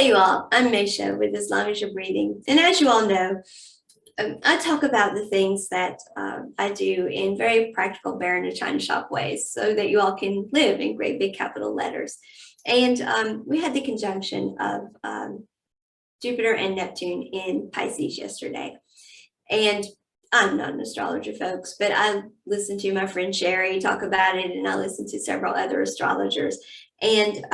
Hey you all, I'm Maysha with As Long as You're Breathing. And as you all know, I talk about the things that I do in very practical, bear in a china shop ways so that you all can live in great big capital letters. And we had the conjunction of Jupiter and Neptune in Pisces yesterday. And I'm not an astrologer, folks, but I listened to my friend Sherry talk about it, and I listened to several other astrologers. And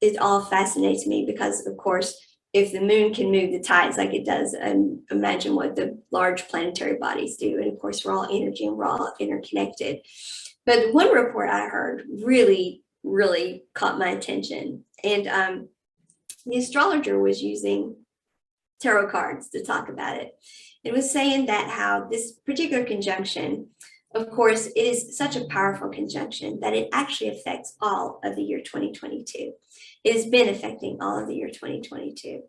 it all fascinates me because, of course, if the moon can move the tides like it does, imagine what the large planetary bodies do. And of course, we're all energy and we're all interconnected. But one report I heard really, really caught my attention. And the astrologer was using tarot cards to talk about it. It was saying that how this particular conjunction, of course, it is such a powerful conjunction that it actually affects all of the year 2022. It has been affecting all of the year 2022,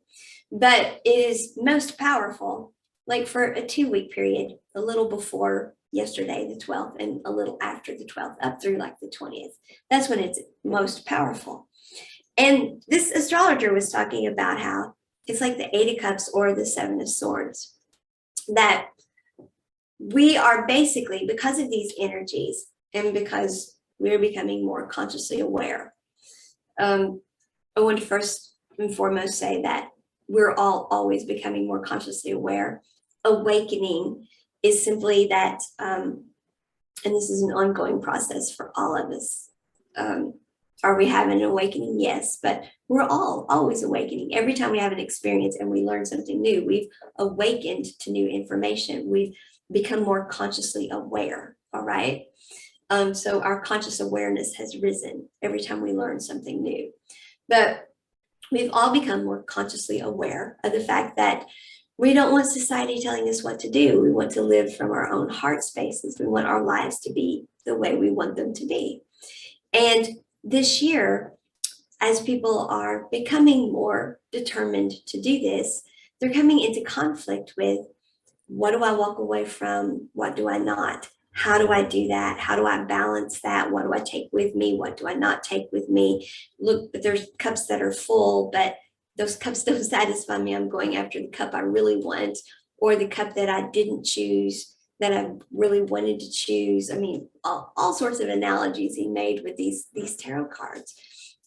but it is most powerful like for a 2-week period, a little before yesterday, the 12th, and a little after the 12th, up through like the 20th. That's when it's most powerful. And this astrologer was talking about how it's like the 8 of Cups or the 7 of Swords, that we are basically, because of these energies and because we're becoming more consciously aware, I want to first and foremost say that we're all always becoming more consciously aware. Awakening is simply that, and this is an ongoing process for all of us. Are we having an awakening? Yes, but we're all always awakening. Every time we have an experience and we learn something new, we've awakened to new information. We've become more consciously aware, all right? So our conscious awareness has risen every time we learn something new. But we've all become more consciously aware of the fact that we don't want society telling us what to do. We want to live from our own heart spaces. We want our lives to be the way we want them to be. And this year, as people are becoming more determined to do this, they're coming into conflict with, what do I walk away from? What do I not? How do I do that? How do I balance that? What do I take with me? What do I not take with me? Look, there's cups that are full, but those cups don't satisfy me. I'm going after the cup I really want, or the cup that I didn't choose, that I really wanted to choose. I mean, all sorts of analogies he made with these tarot cards.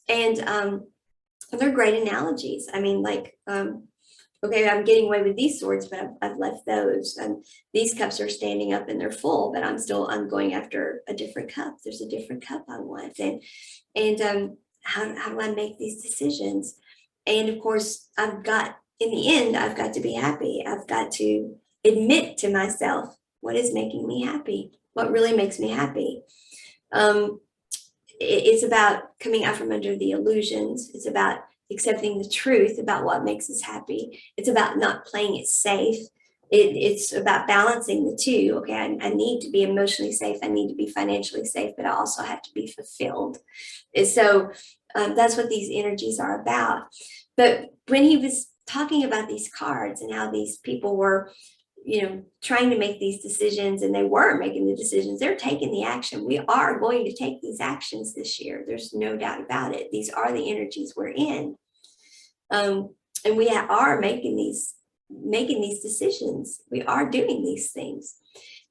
And they're great analogies. I mean, like, okay, I'm getting away with these swords, but I've left those. And these cups are standing up and they're full, but I'm going after a different cup. There's a different cup I want. And how do I make these decisions? And of course, in the end, I've got to be happy. I've got to admit to myself what is making me happy, what really makes me happy. It's about coming out from under the illusions. It's about accepting the truth about what makes us happy. It's about not playing it safe. It's about balancing the two. Okay, I need to be emotionally safe. I need to be financially safe, but I also have to be fulfilled. And so that's what these energies are about. But when he was talking about these cards and how these people were, trying to make these decisions, and they were making the decisions, they're taking the action. We are going to take these actions this year. There's no doubt about it. These are the energies we're in. And we are making these decisions. We are doing these things.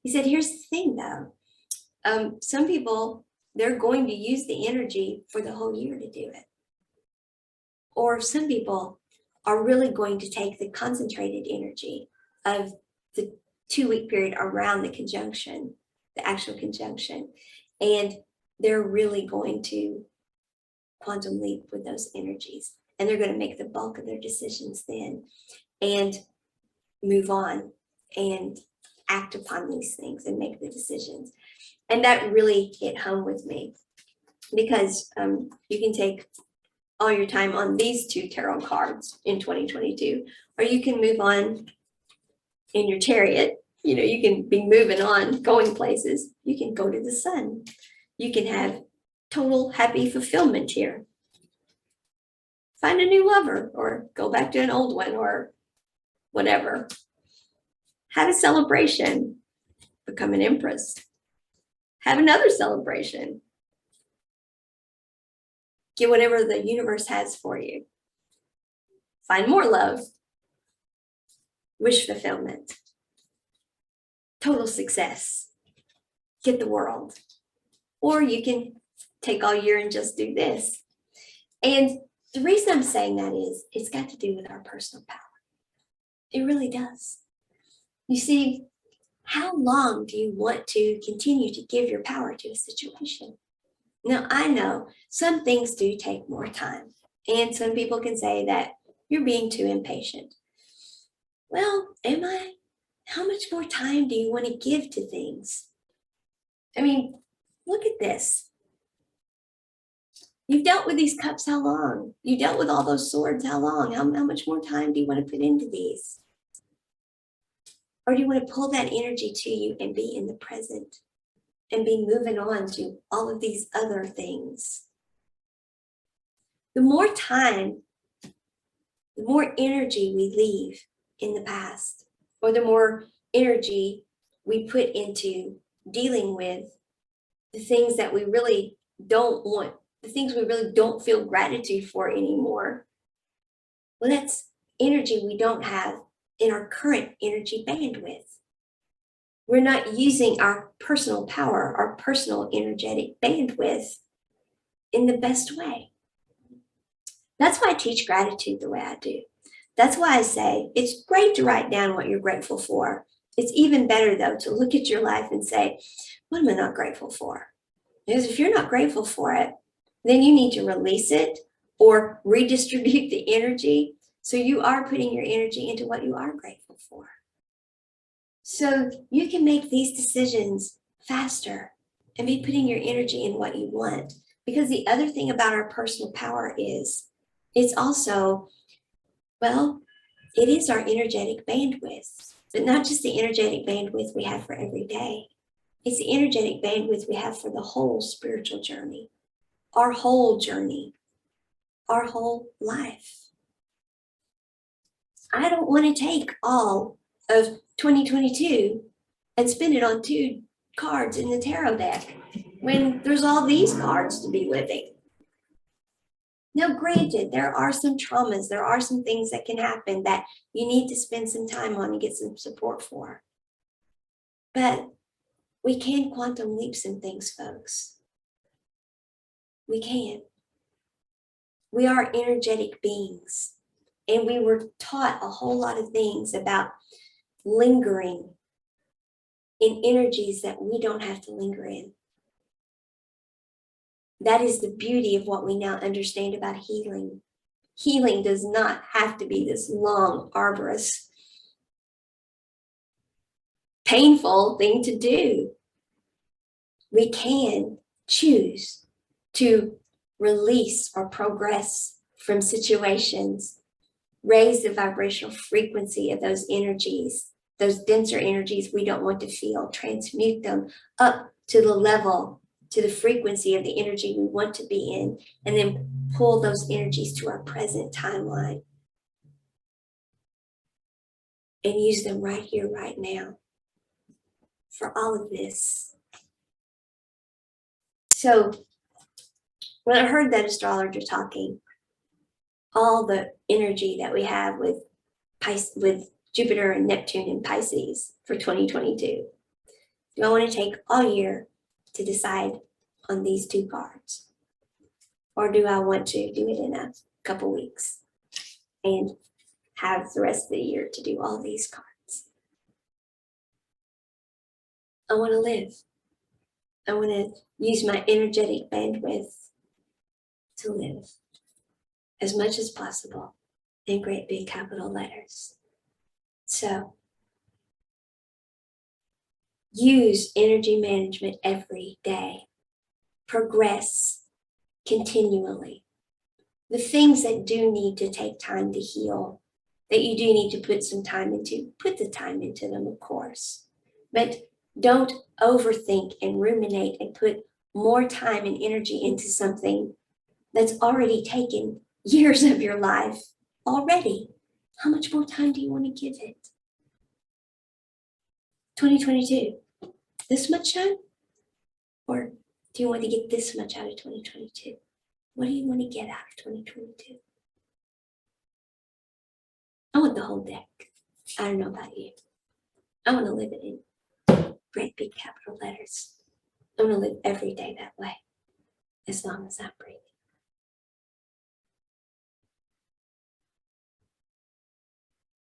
He said, here's the thing though. Some people, they're going to use the energy for the whole year to do it. Or some people are really going to take the concentrated energy of the 2-week period around the conjunction, the actual conjunction, and they're really going to quantum leap with those energies, and they're going to make the bulk of their decisions then and move on and act upon these things and make the decisions. And that really hit home with me, because you can take all your time on these 2 tarot cards in 2022, or you can move on in your chariot. You can be moving on, going places. You can go to the sun. You can have total happy fulfillment here. Find a new lover, or go back to an old one, or whatever. Have a celebration. Become an empress. Have another celebration. Get whatever the universe has for you. find more love, wish fulfillment, total success, get the world. Or you can take all year and just do this. And the reason I'm saying that is it's got to do with our personal power. It really does. You see, how long do you want to continue to give your power to a situation? Now, I know some things do take more time, and some people can say that you're being too impatient. Well, am I? How much more time do you want to give to things? I mean, look at this. You've dealt with these cups how long? You dealt with all those swords how long? How much more time do you want to put into these? Or do you want to pull that energy to you and be in the present and be moving on to all of these other things? The more time, the more energy we leave in the past, or the more energy we put into dealing with the things that we really don't want, the things we really don't feel gratitude for anymore. Well, that's energy we don't have in our current energy bandwidth. We're not using our personal power, our personal energetic bandwidth in the best way. That's why I teach gratitude the way I do. That's why I say it's great to write down what you're grateful for. It's even better, though, to look at your life and say, what am I not grateful for? Because if you're not grateful for it, then you need to release it or redistribute the energy. So you are putting your energy into what you are grateful for. So you can make these decisions faster and be putting your energy in what you want. Because the other thing about our personal power is it's also, well, it is our energetic bandwidth, but not just the energetic bandwidth we have for every day. It's the energetic bandwidth we have for the whole spiritual journey, our whole journey, our whole life. I don't want to take all of 2022 and spend it on 2 cards in the tarot deck when there's all these cards to be living. Now, granted, there are some traumas, there are some things that can happen that you need to spend some time on and get some support for. But we can quantum leap some things, folks. We can. We are energetic beings, and we were taught a whole lot of things about lingering in energies that we don't have to linger in. That is the beauty of what we now understand about healing. Healing does not have to be this long, arduous, painful thing to do. We can choose to release or progress from situations, raise the vibrational frequency of those energies, those denser energies we don't want to feel, transmute them up to the level, to the frequency of the energy we want to be in, and then pull those energies to our present timeline and use them right here, right now for all of this. So when I heard that astrologer talking, all the energy that we have with Jupiter and Neptune in Pisces for 2022, do I want to take all year to decide on these 2 cards? Or do I want to do it in a couple weeks and have the rest of the year to do all these cards? I want to live. I want to use my energetic bandwidth to live as much as possible in great big capital letters. So use energy management every day. Progress continually. The things that do need to take time to heal, that you do need to put some time into, put the time into them, of course. But don't overthink and ruminate and put more time and energy into something that's already taken years of your life already. How much more time do you want to give it? 2022, this much time? Or do you want to get this much out of 2022? What do you want to get out of 2022? I want the whole deck. I don't know about you. I want to live it in great big capital letters. I want to live every day that way, as long as I'm breathing.